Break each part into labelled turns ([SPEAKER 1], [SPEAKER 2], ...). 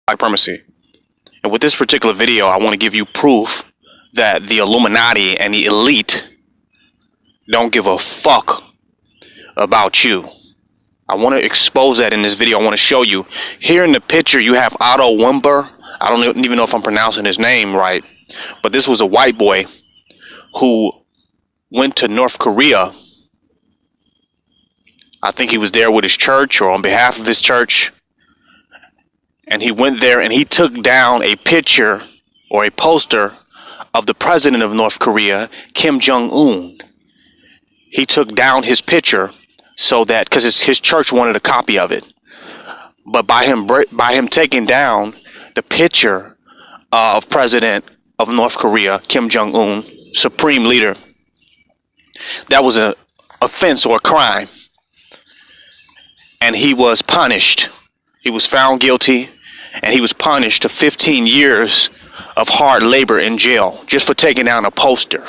[SPEAKER 1] supremacy. And with this particular video, I want to give you proof that the Illuminati and the elite don't give a fuck about you. I want to expose that in this video. I want to show you. Here in the picture, you have Otto Wimber. I don't even know if I'm pronouncing his name right. But this was a white boy who went to North Korea. I think he was there with his church or on behalf of his church. And he went there and he took down a picture or a poster of the president of North Korea, Kim Jong-un. He took down his picture so that, because his church wanted a copy of it. But by him taking down the picture of President of North Korea, Kim Jong-un, supreme leader, that was an offense or a crime. And he was punished. He was found guilty, and he was punished to 15 years of hard labor in jail just for taking down a poster.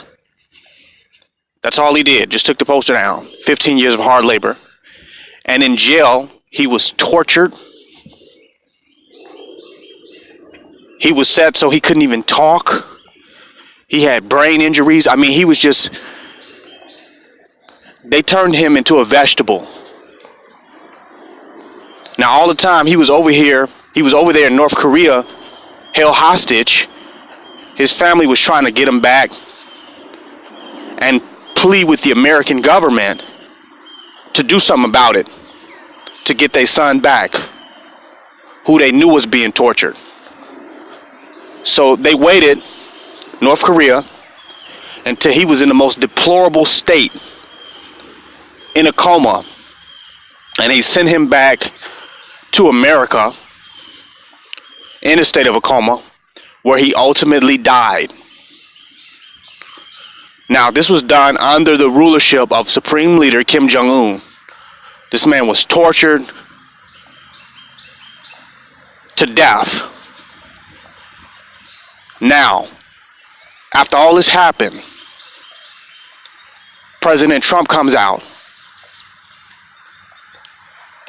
[SPEAKER 1] That's all he did, just took the poster down. 15 years of hard labor. And in jail, he was tortured. He was set so he couldn't even talk. He had brain injuries. I mean, he was just... They turned him into a vegetable. Now, all the time he was over here, he was over there in North Korea, held hostage. His family was trying to get him back and plead with the American government to do something about it, to get their son back, who they knew was being tortured. So they waited, North Korea, until he was in the most deplorable state, in a coma, and he sent him back to America in a state of a coma, where he ultimately died. Now, this was done under the rulership of Supreme Leader Kim Jong-un. This man was tortured to death. Now, after all this happened, President Trump comes out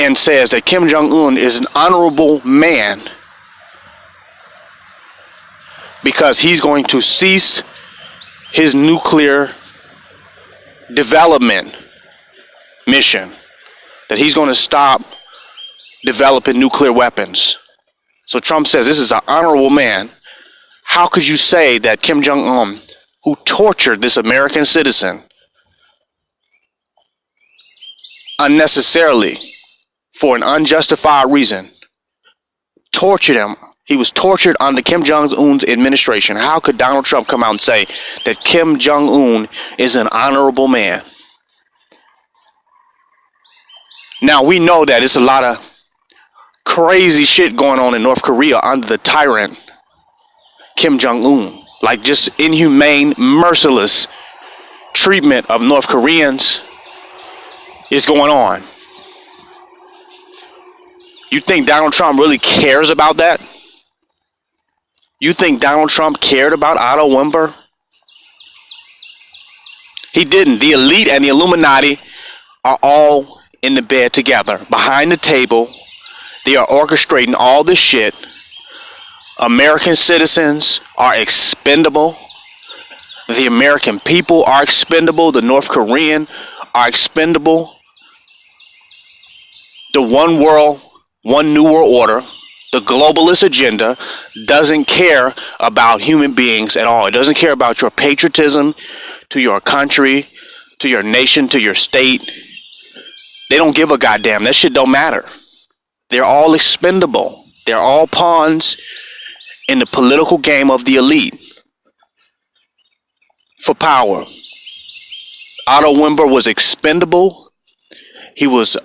[SPEAKER 1] and says that Kim Jong-un is an honorable man because he's going to cease his nuclear development mission, that he's going to stop developing nuclear weapons. So Trump says this is an honorable man. How could you say that Kim Jong-un, who tortured this American citizen unnecessarily for an unjustified reason, tortured him? He was tortured under Kim Jong-un's administration. How could Donald Trump come out and say that Kim Jong-un is an honorable man? Now, we know that it's a lot of crazy shit going on in North Korea under the tyrant Kim Jong-un. Like just inhumane, merciless treatment of North Koreans is going on. You think Donald Trump really cares about that? You think Donald Trump cared about Otto Wimber? He didn't. The elite and the Illuminati are all in the bed together, behind the table. They are orchestrating all this shit. American citizens are expendable. The American people are expendable. The North Korean are expendable. The one world, one new world order, the globalist agenda doesn't care about human beings at all. It doesn't care about your patriotism to your country, to your nation, to your state. They don't give a goddamn. That shit don't matter. They're all expendable. They're all pawns in the political game of the elite for power. Otto Wimber was expendable. He was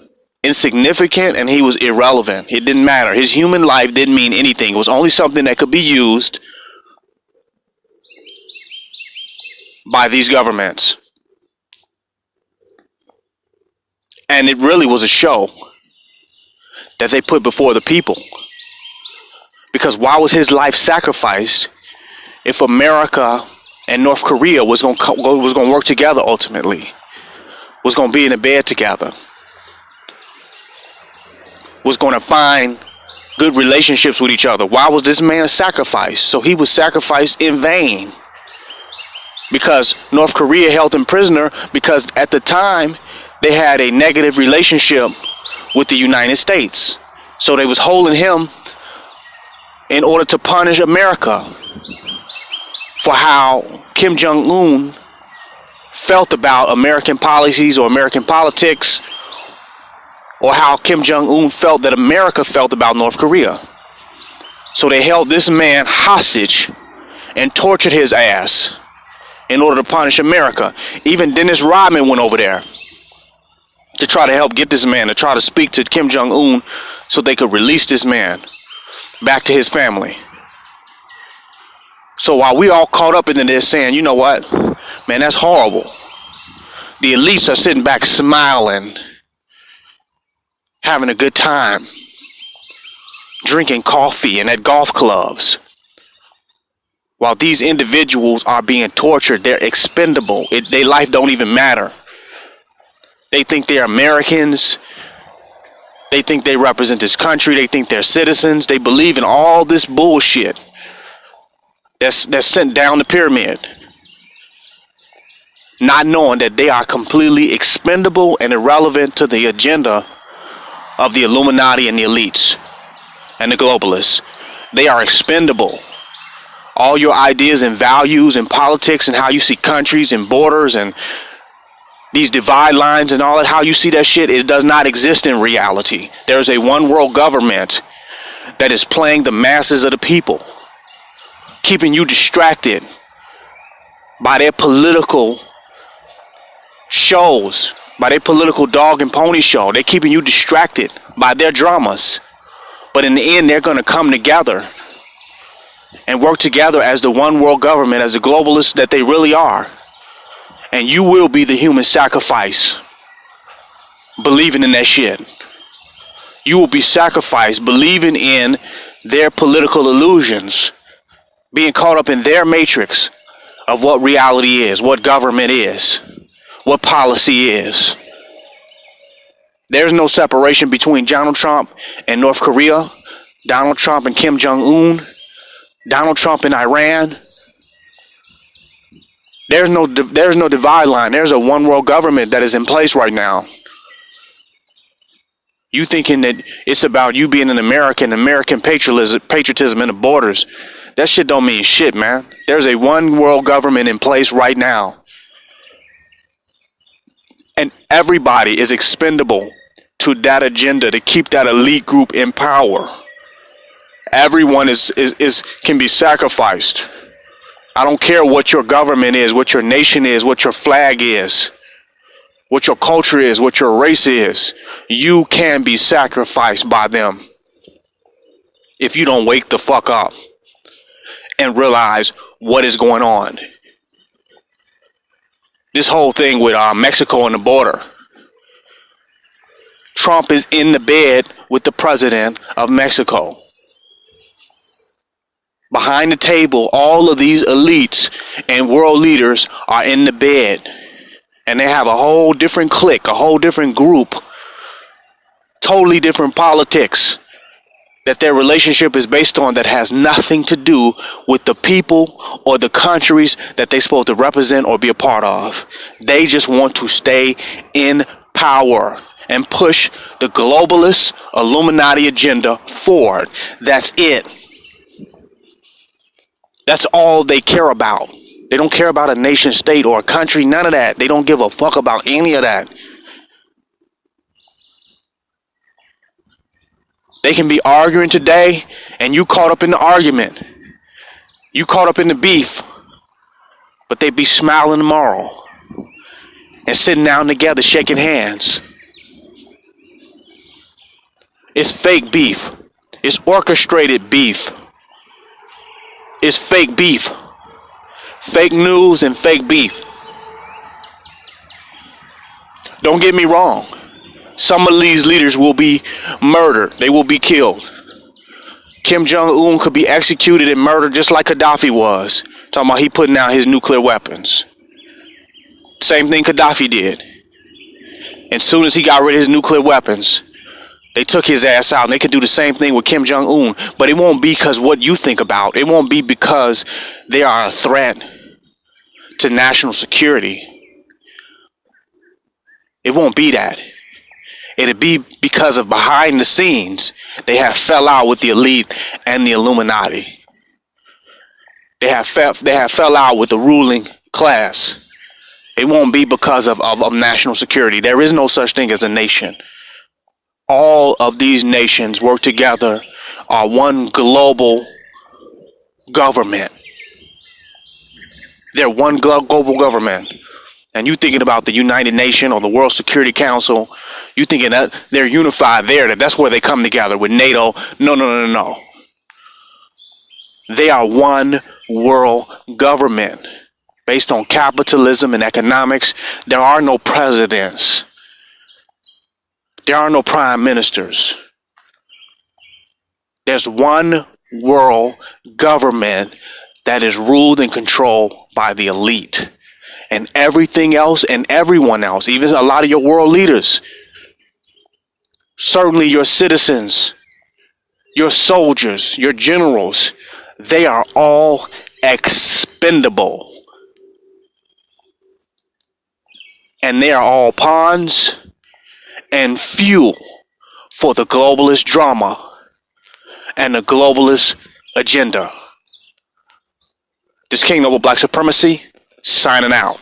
[SPEAKER 1] insignificant, and he was irrelevant. It didn't matter. His human life didn't mean anything. It was only something that could be used by these governments. And it really was a show that they put before the people. Because why was his life sacrificed if America and North Korea was going to work together ultimately? Was going to be in a bed together? Was going to find good relationships with each other. Why was this man sacrificed? So he was sacrificed in vain. Because North Korea held him prisoner because at the time they had a negative relationship with the United States. So they was holding him in order to punish America for how Kim Jong-un felt about American policies or American politics, or how Kim Jong-un felt that America felt about North Korea. So they held this man hostage and tortured his ass in order to punish America. Even Dennis Rodman went over there to try to help get this man, to try to speak to Kim Jong-un so they could release this man back to his family. So while we all caught up into this saying, you know what, man, that's horrible. The elites are sitting back smiling, having a good time, drinking coffee and at golf clubs. While these individuals are being tortured, they're expendable. Their life don't even matter. They think they're Americans. They think they represent this country. They think they're citizens. They believe in all this bullshit that's sent down the pyramid, not knowing that they are completely expendable and irrelevant to the agenda of the Illuminati and the elites and the globalists. They are expendable. All your ideas and values and politics and how you see countries and borders and these divide lines and all that, how you see that shit, it does not exist in reality. There is a one world government that is playing the masses of the people, keeping you distracted by their political shows, by their political dog and pony show. They're keeping you distracted by their dramas. But in the end, they're going to come together and work together as the one world government, as the globalists that they really are. And you will be the human sacrifice believing in that shit. You will be sacrificed believing in their political illusions, being caught up in their matrix of what reality is, what government is, what policy is. There's no separation between Donald Trump and North Korea, Donald Trump and Kim Jong-un, Donald Trump and Iran. There's no divide line. There's a one world government that is in place right now. You thinking that it's about you being an American patriotism in the borders. That shit don't mean shit, man. There's a one world government in place right now. And everybody is expendable to that agenda to keep that elite group in power. Everyone can be sacrificed. I don't care what your government is, what your nation is, what your flag is, what your culture is, what your race is. You can be sacrificed by them if you don't wake the fuck up and realize what is going on. This whole thing with Mexico and the border. Trump is in the bed with the president of Mexico. Behind the table, all of these elites and world leaders are in the bed. And they have a whole different clique, a whole different group, totally different politics that their relationship is based on, that has nothing to do with the people or the countries that they're supposed to represent or be a part of. They just want to stay in power and push the globalist Illuminati agenda forward. That's it. That's all they care about. They don't care about a nation state or a country, none of that. They don't give a fuck about any of that. They can be arguing today and you caught up in the argument. You caught up in the beef. But they be smiling tomorrow and sitting down together shaking hands. It's fake beef. It's orchestrated beef. It's fake beef. Fake news and fake beef. Don't get me wrong. Some of these leaders will be murdered. They will be killed. Kim Jong-un could be executed and murdered just like Gaddafi was. Talking about he putting out his nuclear weapons. Same thing Gaddafi did. As soon as he got rid of his nuclear weapons, They took his ass out, and they could do the same thing with Kim Jong-un. But it won't be because what you think about. It won't be because they are a threat to national security. It won't be that. It'll be because of behind the scenes, they have fell out with the elite and the Illuminati. They have fell out with the ruling class. It won't be because of national security. There is no such thing as a nation. All of these nations work together are one global government. They're one global government. And you thinking about the United Nations or the World Security Council, you thinking that they're unified there, that's where they come together with NATO. No. They are one world government based on capitalism and economics. There are no presidents. There are no prime ministers. There's one world government that is ruled and controlled by the elite. And everything else and everyone else, even a lot of your world leaders, certainly your citizens, your soldiers, your generals, they are all expendable. And they are all pawns and fuel for the globalist drama and the globalist agenda. This King Noble Black Supremacy, signing out.